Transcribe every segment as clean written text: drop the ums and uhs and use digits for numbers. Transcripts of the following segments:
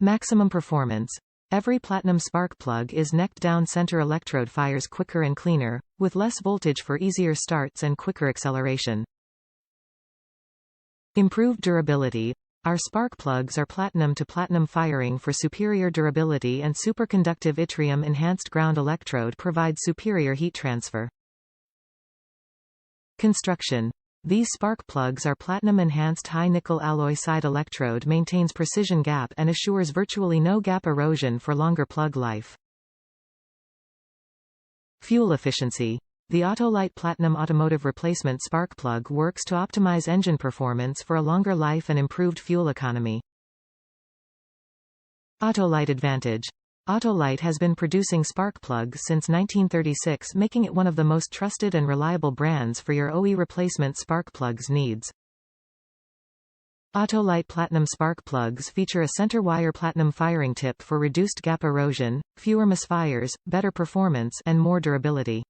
Maximum performance. Every platinum spark plug is necked down center electrode fires quicker and cleaner, with less voltage for easier starts and quicker acceleration. Improved durability. Our spark plugs are platinum-to-platinum firing for superior durability, and superconductive Yttrium enhanced ground electrode provides superior heat transfer. Construction. These spark plugs are platinum-enhanced high-nickel alloy side electrode, maintains precision gap and assures virtually no gap erosion for longer plug life. Fuel efficiency. The Autolite Platinum Automotive replacement spark plug works to optimize engine performance for a longer life and improved fuel economy. AUTOLITE ADVANTAGE. Autolite has been producing spark plugs since 1936, making it one of the most trusted and reliable brands for your OE replacement spark plugs needs. Autolite Platinum spark plugs feature a center wire platinum firing tip for reduced gap erosion, fewer misfires, better performance, and more durability.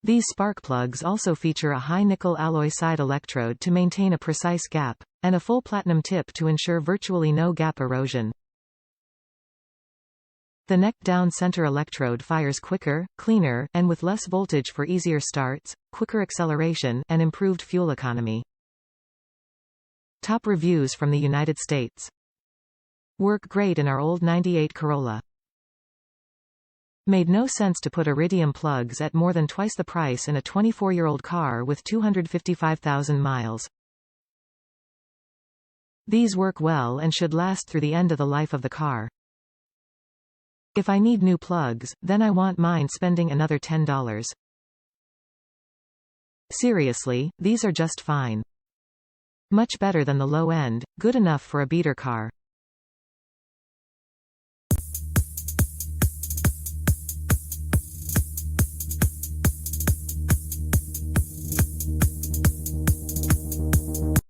These spark plugs also feature a high nickel alloy side electrode to maintain a precise gap, and a full platinum tip to ensure virtually no gap erosion. The neck-down center electrode fires quicker, cleaner, and with less voltage for easier starts, quicker acceleration, and improved fuel economy. Top reviews from the United States. Work great in our old '98 Corolla. Made no sense to put iridium plugs at more than twice the price in a 24-year-old car with 255,000 miles. These work well and should last through the end of the life of the car. If I need new plugs, then I won't mind spending another $10. Seriously, these are just fine. Much better than the low end, good enough for a beater car.